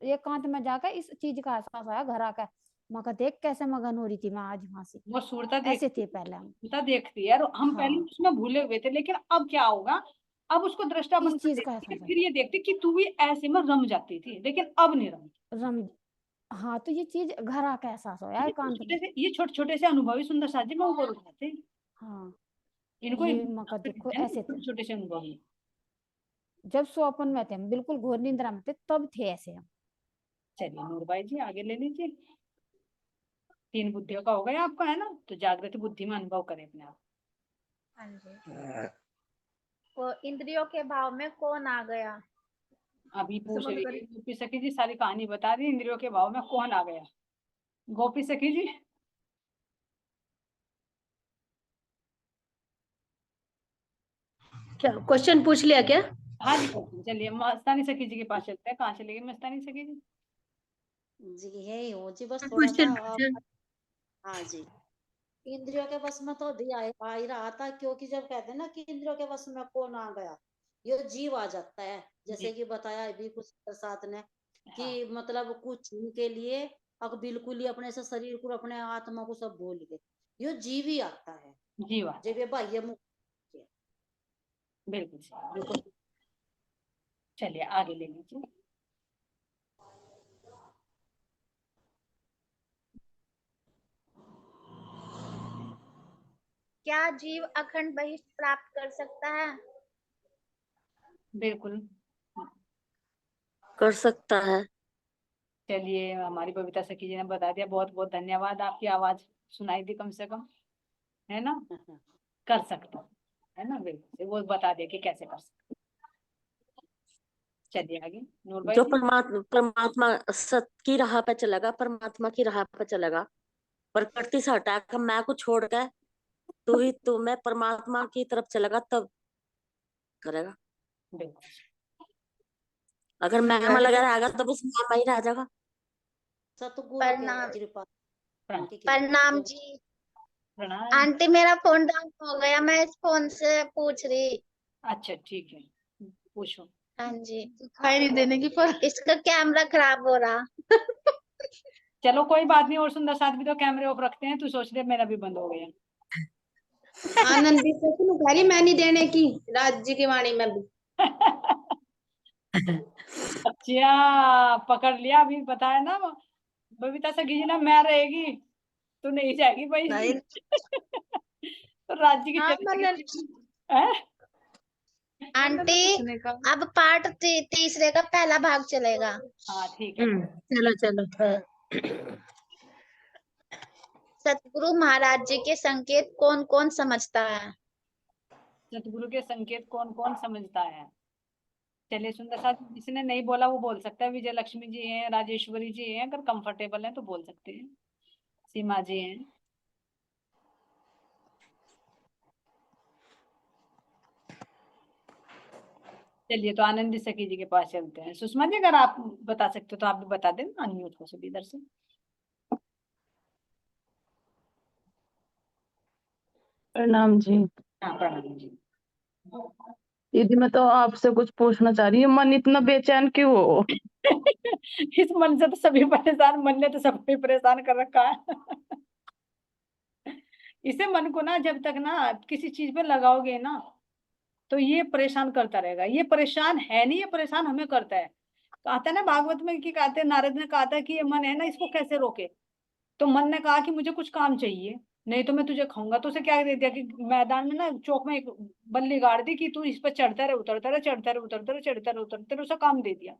एकांत में जाकर इस चीज का एहसास आया घर आकर। मौका देख कैसे मगन हो रही थी मैं आज वहां से। वो ऐसे थे पहले हम। सूरता देखती है। और हम पहले हाँ, उसमें भूले हुए थे, लेकिन अब क्या होगा, अब उसको दृष्टा इस बनकर चीज का देखती है, एहसास फिर आया। ये देखती कि तू भी ऐसे में रम जाती थी, लेकिन अब नहीं रम। रम हाँ, तो ये चीज घर आके एहसास होया एकांत में। ये छोटे छोटे से अनुभवी सुंदर साथ जी में ऊपर उठाते हैं हाँ, इनको, ये मौका देखो ऐसे थे छोटे छोटे से अनुभव हैं। जब स्वप्न में थे हम, बिल्कुल घोर निद्रा में थे, तब थे ऐसे हम। चलिए नूरबाई जी आगे ले लीजिए। 3 बुद्धियों का हो गया आपका, है ना, तो जागृत बुद्धि में अनुभव करें अपने आप। हाँ जी। वो इंद्रियों के भाव में कौन आ गया? अभी पूछ बंद रही करी। है गोपी सखी जी, सारी कहानी बता दी, इंद्रियों के भाव में कौन आ गया। गोपी सखी जी क्या क्वेश्चन पूछ लिया क्या? हाँ जी चलिए मस्तानी सखी जी के पास चलते हैं। कहाँ चले गए मस्तानी सखी जी? जी यही हूँ जी, बस थोड़ा सा क्वेश्चन पूछा। हाँ जी, इंद्रियों के वश में तो अभी आ ही रहा था, क्योंकि जब कहते हैं ना कि इंद्रियों के वश में कौन आ गया, ये जीव आ जाता है। जैसे जी कि बताया अभी कुछ प्रसाद ने कि हाँ मतलब कुछ दिन के लिए अब बिल्कुल ही अपने से शरीर को अपने आत्मा को सब भूल गए, ये जीव ही आता है जी बात जब ये बाह्य मुख है। बिल्कुल सही, बिल्कुल। चलिए आगे ले लीजिए। क्या जीव अखंड बहिष्ठ प्राप्त कर सकता है? बिल्कुल। कर सकता है। चलिए हमारी बबीता सखी जी ने बता दिया, बहुत बहुत धन्यवाद, आपकी आवाज सुनाई दी कम से कम, है ना। कर सकता है ना, बिल्कुल वो बता दिया कि कैसे कर सकते। चलिए आगे नूरबाई जो जी। परमात्मा परमात्मा सत्य की राह पे चलेगा, परमात्मा की राह पे चलेगा, प्रकृति से हटाकर मैं को छोड़ कर तू ही तू मैं परमात्मा की तरफ चलेगा, तब करेगा। बिल्कुल अगर मैं में लगा रहेगा तो बस मैं ही रह जाएगा। सतगुरु के प्रणाम। कृपा, प्रणाम उनकी कृपा प्रणाम जो जी। प्रणाम। आंटी मेरा फोन डाउन हो गया, मैं इस फोन से पूछ रही। अच्छा ठीक है, पूछो। हाँ जी। दिखाई नहीं देने की, पर इसका कैमरा खराब हो रहा। चलो कोई बात नहीं, और सुंदर साथ भी तो कैमरे ऑफ रखते हैं, तू सोच रहे मेरा भी बंद हो गया। आनंद भी से कह रही मैं नहीं देने की, राज्य की वाणी में भी। अच्छा पकड़ लिया, अभी बताया ना बबीता सखी जी ना, मैं रहेगी तो नहीं जाएगी भाई। नहीं। तो राज्य की हाँ चली मैंने। है। आंटी अब पार्ट तीसरे का पहला भाग चलेगा। हाँ ठीक है। चलो चलो। हाँ। सतगुरु महाराज जी के संकेत कौन कौन समझता है? सतगुरु के संकेत कौन कौन समझता है? चलिए सुंदर साथ, जिसने नहीं बोला वो बोल सकता है। विजय लक्ष्मी जी हैं, राजेश्वरी जी हैं, अगर कंफर्टेबल है तो बोल सकते हैं। सीमा जी हैं। चलिए तो आनंदी सखी जी के पास चलते हैं। सुषमा जी अगर आप बता सकते हो तो आप भी बता दें, अनम्यूट हो सभी इधर से। प्रणाम जी। हाँ प्रणाम जी। दीदी मैं तो आपसे कुछ पूछना चाह रही हूँ, मन इतना बेचैन क्यों हो? इस मन से तो सभी परेशान, मन ने तो सबको ही परेशान कर रखा है। इसे मन को ना जब तक ना किसी चीज पे लगाओगे ना, तो ये परेशान करता रहेगा। ये परेशान है नहीं, ये परेशान हमें करता है। कहते हैं ना भागवत में कि कहते हैं, नारद ने कहा था कि ये मन है ना, इसको कैसे रोके। तो मन ने कहा कि मुझे कुछ काम चाहिए, नहीं तो मैं तुझे खाऊंगा। तो उसे क्या दे दिया कि मैदान में ना चौक में एक बल्ली गाड़ दी कि तू इस पर चढ़ता रहे उतरता रहे, चढ़ता रहे उतरता रहे, चढ़ता रहे उतरता रहे, उसे काम दे दिया।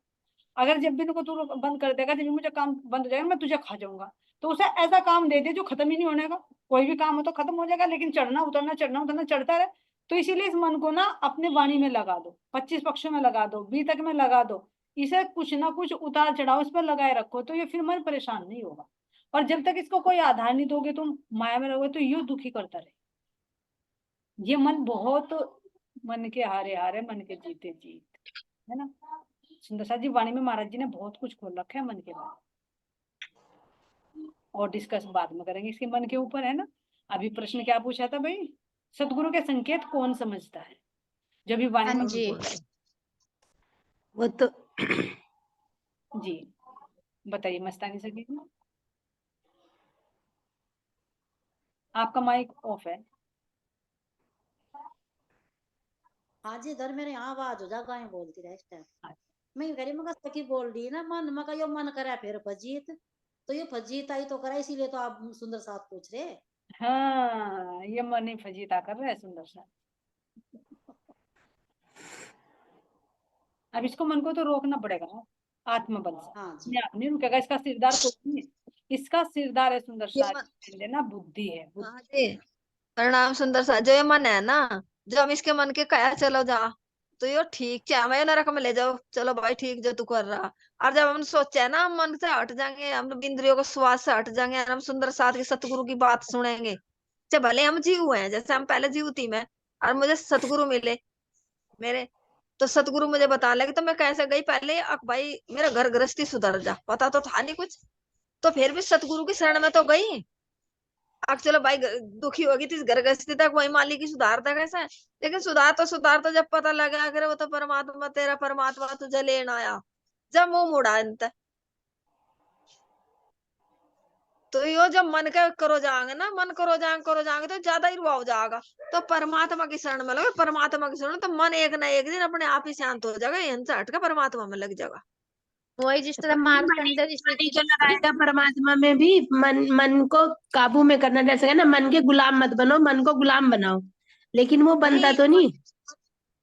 अगर जब भी इनको तू बंद कर देगा, जब भी मुझे काम बंद हो जाएगा मैं तुझे खा जाऊंगा। तो उसे ऐसा काम दे दिया जो खत्म ही नहीं होने का। कोई भी काम हो तो खत्म हो जाएगा, लेकिन चढ़ना उतरना चढ़ता रहे। तो इसीलिए इस मन को ना अपने वाणी में लगा दो, 25 पक्षों में लगा दो, बी तक में लगा दो। इसे कुछ ना कुछ उतार चढ़ाव इस पर लगाए रखो, तो ये फिर मन परेशान नहीं होगा। और जब तक इसको कोई आधार नहीं दोगे, तुम माया में रहोगे, तो यूं दुखी करता रहे। ये मन बहुत, मन के हारे हारे मन के जीते जीत, है ना। सुंदर सा जी वाणी में महाराज जी ने बहुत कुछ खोल रखा है मन के बारे में, और डिस्कस बाद में करेंगे इसके मन के ऊपर, है ना। अभी प्रश्न क्या पूछा था भाई? सदगुरु के संकेत कौन समझता है, जब भी वाणी हाँ में जी। बोल रहे वो तो हैं। जी बताइए मस्तानी सर जी। आपका माइक ऑफ है। हाँ जी, इधर मेरे यहाँ आवाज हो जा गाय बोलती रहे इस टाइम। मैं कह रही मगर सखी बोल रही है ना, मन मका यो मन करे फिर भजीत तो ये फजीताई तो करा, इसीलिए तो आप सुंदर साथ पूछ रहे। हाँ, ये मन ही फजीता कर रहा है सुंदर सा। अब इसको मन को तो रोकना पड़ेगा ना, आत्मबल से। हाँ जी। अपने आप नहीं रुकेगा, इसका सिरदार कोई नहीं है, इसका सिरदार है सुंदर ये सा। मन लेना बुद्धि है, बुद्धि। हाँ जी, प्रणाम सुंदर सा। जो ये मन है ना, जो हम इसके मन के कया चलो जा, तो यो ठीक है, हमें नरक में ले जाओ, चलो भाई ठीक जो तू कर रहा। और जब हम सोचे ना, हम मन से हट जाएंगे, हम लोग इंद्रियों को स्वाद से हट जाएंगे, और हम सुंदर साथ के सतगुरु की बात सुनेंगे। चाहे भले हम जीव हैं, जैसे हम पहले जीव थी मैं, और मुझे सतगुरु मिले मेरे, तो सतगुरु मुझे बता लगे, तो मैं कैसे गई पहले, अब भाई मेरा घर गृहस्थी सुधर जा, पता तो था नहीं कुछ, तो फिर भी सतगुरु की शरण में तो गई। अब चलो भाई दुखी होगी थी, घर गृहस्थी तक वही मालिक की सुधारता कैसा है, लेकिन सुधार तो जब पता लगा, अगर वो तो परमात्मा, तेरा परमात्मा तुझे लेना आया, जब मुंह मुड़ा अंत, तो यो जब मन का करो जाएंगे ना, मन करो जाएंगे तो ज्यादा ही रुआ हो जाएगा। तो परमात्मा की शरण में लगे, परमात्मा की शरण, तो मन एक ना एक दिन अपने आप ही शांत हो जाएगा, यहीं से हट के परमात्मा में लग जाएगा। वही जिस तरह मन मार्कंडे ऋषि ही की जो लगाएगा परमात्मा में भी, मन को काबू में करना। जैसे है ना, मन के गुलाम मत बनो, मन को गुलाम बनाओ, लेकिन वो बनता नहीं, तो नहीं।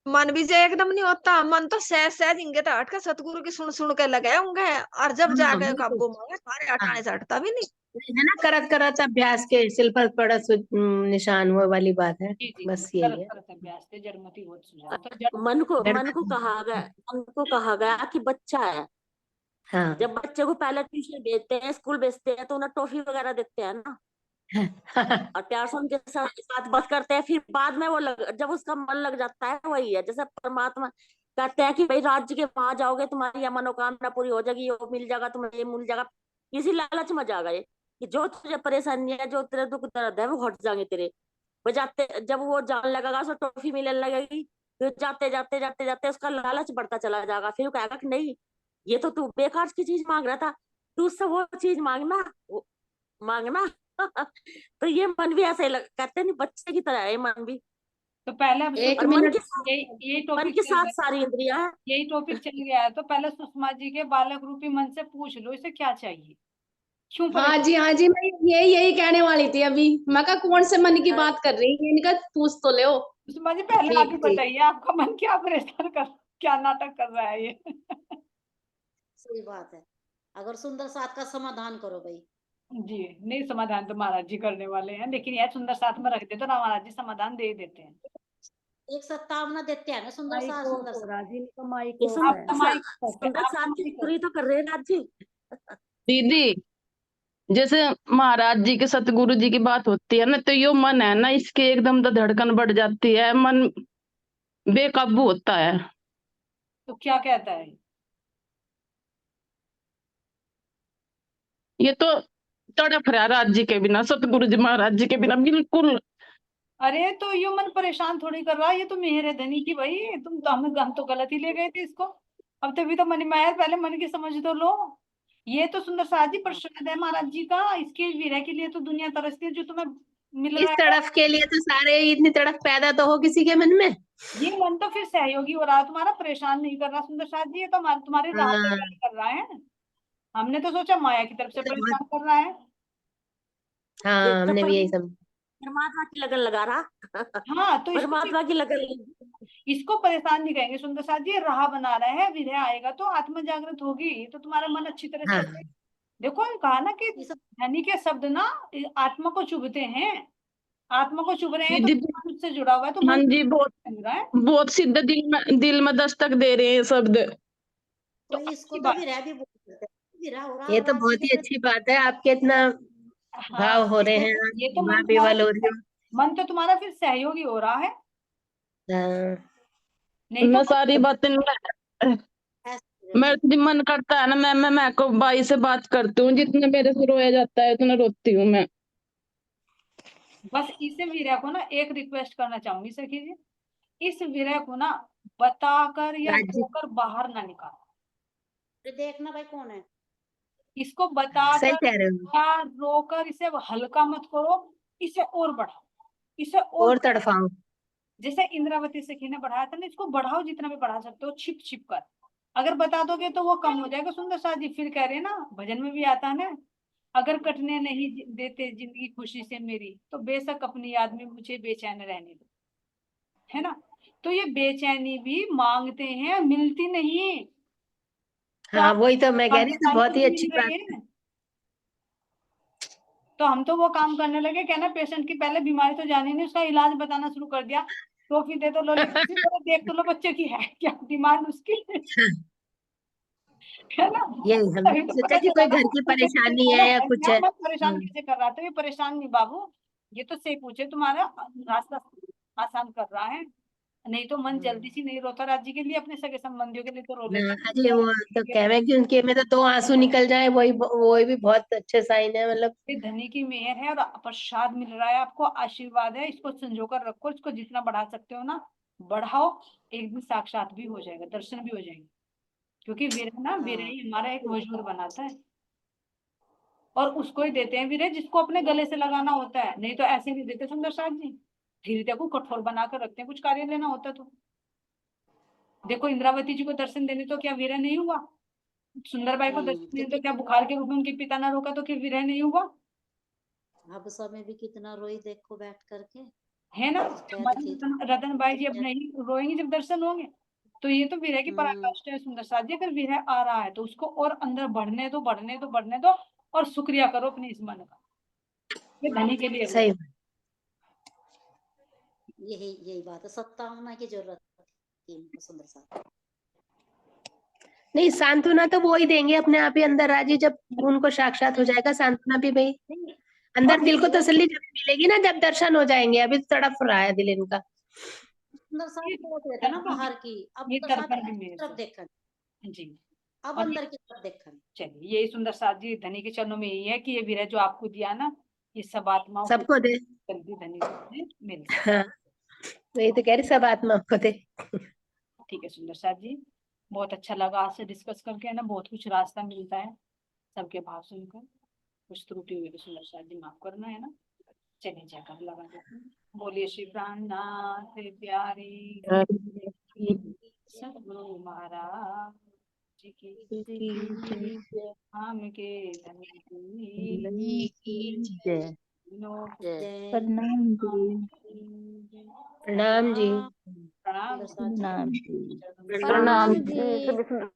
मन भी जो एकदम नहीं होता, मन तो सहज सहज इंगे तो हट के सतगुरु की सुन के लगे होंगे, और जब हाँ जाके बिल्कुल। काबू में सारे हाँ, हटाने से हटता भी नहीं। है ना, करत करत अभ्यास के सिल पर पड़ा निशान, वो वाली बात है। जी जी, बस यही करत है। करत अभ्यास से जड़मति होत सुजान। तो जड़ मन को गणपति। मन को कहा गया कि बच्चा है। हाँ जब बच्चे को पहले ट्यूशन भेजते हैं, स्कूल भेजते हैं, तो उन्हें टॉफी वगैरह देते हैं ना, और प्यार से उनके साथ बात करते हैं। फिर बाद में जब उसका मन लग जाता है, वही है जैसे परमात्मा कहते हैं कि भाई राज्य के वहां जाओगे, तुम्हारी यह मनोकामना पूरी हो जाएगी, ये मिल जाएगा तुम्हें, ये मिल जाएगा। इसी लालच में जाएगा ये, कि जो तुझे परेशानी है, जो तेरे दुख दर्द है, वो हट जाएंगे तेरे। वो जाते, जब वो जाने लगेगा, उसको टॉफी मिलने लगेगी, फिर जाते जाते जाते जाते उसका लालच बढ़ता चला जाएगा। फिर वो कहेगा कि नहीं, ये तो तू बेकार की चीज मांग रहा था, तू उससे वो चीज मांगना। तो ये मन भी ऐसे ही कहते नहीं, बच्चे की तरह है ये मन भी। तो पहले अब एक और मन मिनट के साथ यही मन टॉपिक के चल साथ रहा सारी है, इंद्रियां हैं। यही टॉपिक चल गया है। तो पहले सुषमा जी के बालक रूपी मन से पूछ लो, इसे क्या चाहिए, क्यों हाँ परेशान। जी, हाँ जी, मैं यही कहने वाली थी अभी। मैं कहा कौन से मन की बात कर रही है, इनका पूछ तो लो। सुषमा जी पहले ठीक आगे ठीक। बताइए, आपका मन क्या परेशान कर, क्या नाटक कर रहा है ये। सही बात है, अगर सुंदर साथ का समाधान करो भाई। जी नहीं, समाधान तो महाराज जी करने वाले हैं, लेकिन यार सुंदर साथ में रख दे तो ना महाराज जी समाधान दे ही देते हैं। एक सत्तावना देते हैं ना सुंदर माइक साथ, ऑफ सुंदर हो साथ। रहा जी, इनका माइक ये ऑफ है। आपका माइक सुंदर आपका साथ की माइक पूरी तो कर रहे हैं राज्य। दीदी, जैसे महाराज जी के सतगुरु जी की बात होती है ना, तो यो मन है ना, इसके एकदम तो धड़कन बढ़ जाती है, मन बेकाबू होता है। तो क्या कहता है, ये तो तड़प रहा राज्य जी के बिना, सतगुरु जी महाराज जी के बिना बिल्कुल। अरे तो ये मन परेशान थोड़ी कर रहा है, ये तो मेहर है धनी की भाई, तुम तो हम तो गलत ही ले गए थे इसको। अब तभी तो मन में आया, पहले मन की समझ तो लो। ये तो सुंदर साथ ही प्रसाद है महाराज जी का, इसके विरह के लिए तो दुनिया तरसती है, जो तुम्हें मिल इस रहा है। तड़फ के लिए तो सारे, इतनी तड़फ पैदा तो हो किसी के मन में। ये मन तो फिर सहयोगी हो रहा है तुम्हारा, परेशान नहीं कर रहा सुंदर साथ जी, ये तो तुम्हारी राह पे हाँ, गाइड कर रहा है। हमने तो सोचा माया की तरफ से ये तो परेशान बहुत। कर रहा है। ये हाँ, तो हमने भी यही समझा। परमात्मा की लगन लगा रहा। हाँ तो परमात्मा की लगन। इसको परेशान नहीं कहेंगे सुंदर साथ जी, ये राह बना रहा है, विरह आएगा तो आत्म जागृत होगी, तो तुम्हारा मन अच्छी तरह से हाँ, होगा। देखो ये कहा ना कि ये सब धनी के शब्द ना आत्मा को चुभते हैं, आत्मा को चुभ रहे हैं, तो दीदी, मन उससे जुड़ा हुआ है, तो हाँ मन जी, बहुत चुभ रहा है। बहुत सीधे दिल में दस्तक दे रहे हैं शब्द। तो तो इसको अच्छी तो बात। विरह भी बोल सकते हैं, विरह हो रहा ये है तो राज्य बहुत के ही प्रति। अच्छी बात है, आपके इतना हाँ, भाव हो रहे हैं, ये तो मन भाव तुम्हारा विवल हो रही हो। मन तो तुम्हारा फिर सहयोगी हो रहा है, हाँ, नहीं तो मैं सारी बातें ऐसे मेरा तो मन करता है ना, मैं को भाई से बात करती हूँ, जितना मेरे से रोया जाता है उतना रोती हूँ मैं। बस इसे विरह को ना एक रिक्वेस्ट करना चाहूंगी सखी जी, इस विरह को ना बताकर या राज्य। रोकर बाहर ना निकालो, देखना भाई कौन है। इसको सही बताकर कह रहे हो, या रोकर इसे हल्का मत करो, इसे और बढ़ाओ, इसे और और तड़फाओ। जैसे इंद्रावती सखी ने बढ़ाया था ना, इसको बढ़ाओ जितना भी बढ़ा सकते हो, छिप छिप कर। अगर बता दोगे तो वो कम हो जाएगा सुंदर साथ जी, फिर कह रहे हैं ना भजन में भी आता है ना अगर कटने नहीं देते जिंदगी खुशी से मेरी, तो बेशक अपनी याद में मुझे बेचैन रहने दो, है ना। तो ये बेचैनी भी मांगते हैं, मिलती नहीं। तो हाँ आप वही तो मैं कह रही थी, बहुत ही मिल अच्छी बात रही है। है। तो हम तो वो काम करने लगे, कहना पेशेंट की पहले बीमारी तो जानी नहीं, उसका इलाज बताना शुरू कर दिया। टॉफी दे दो, लो देख तो लो बच्चे की है क्या डिमांड उसकी, है ना। यही हम तभी तो सोचा पता कि चला कोई ना, घर की तो फिर मुझे परेशानी कहना है या है कुछ क्या है। मैं परेशान कैसे कर रहा था, ये परेशान नहीं बाबू, ये तो सही पूछे तुम्हारा रास्ता आसान कर रहा है। नहीं तो मन जल्दी सी नहीं रोता राज्य के लिए, अपने सगे संबंधियों के लिए तो रो लेता है। अरे वो तो कहवे कि उनके में तो 2 आंसू निकल जाए, वही भी बहुत अच्छे साइन है, मतलब। ये धनी की मेहर है और प्रसाद मिल रहा है आपको, आशीर्वाद है, इसको संजो कर रखो, इसको जितना बढ़ा सकते हो ना बढ़ाओ। एक दिन साक्षात भी हो जाएगा, दर्शन भी हो जाएंगे, क्योंकि विरह ना, विरह ही हमारा एक वजूद बनाता है। और उसको ही देते हैं विरह जिसको अपने गले से लगाना होता है, नहीं तो ऐसे नहीं देते सुंदर साथ जी। धीरे को कठोर बना कर रखते हैं, कुछ कार्य लेना होता तो। देखो इंद्रावती जी को दर्शन देने तो क्या विरह नहीं हुआ, सुंदरबाई को दर्शन देने तो क्या बुखार के रूप में उनके पिता ने रोका तो क्या विरह नहीं हुआ, अब समय भी कितना रोई देखो बैठ करके, है ना। कह हमारी रही थी रतन बाई जी अब नहीं रोएंगी जब दर्शन होंगे। तो ये तो विरह की पराकाष्ठा है सुंदर साथ जी। अगर विरह आ रहा है तो उसको और अंदर बढ़ने दो, बढ़ने दो, बढ़ने दो, और शुक्रिया करो अपने इस मन का। ये धनी के लिए सही। यही बात है, सत्तावना की जरूरत थी इनको सुंदर साथ। नहीं, सांत्वना तो वो ही देंगे अपने आप ही अंदर राजी, जब उनको साक्षात हो जाएगा सांत्वना भी भाई। अंदर दिल को तसल्ली जब मिलेगी ना, जब दर्शन हो जाएंगे। अभी तो तड़प रहा है दिल इनका। सुंदर साथ सोच रहे थे ना बाहर की, अब ये सुंदर साथ तर्पण भी की मेरे तरफ से देखा, जी। अब और अंदर की तरफ देखा। चलिए यही सुंदर साथ जी धनी के चरणों में यही है कि ये विरह जो आपको दिया ना, ये सब आत्माओं को सबको दे। जल्दी धनी से मिल जाए। हाँ वही तो कह रही, सब आत्मा को दे। ठीक है सुंदर साथ जी, बहुत अच्छा लगा आपसे डिस्कस करके, है ना। बहुत कुछ रास्ता मिलता है सबके भाव सुनकर। कुछ त्रुटि हुई तो सुंदर साथ जी माफ करना, है ना। चलिए जयकार लगा देते हैं। बोलिए श्री प्राणनाथ प्यारी सतगुरु महाराज जी की, हम के धनी की जय। प्रणाम प्रणाम जी। प्रणाम सुंदर साथ जी प्रणाम जी।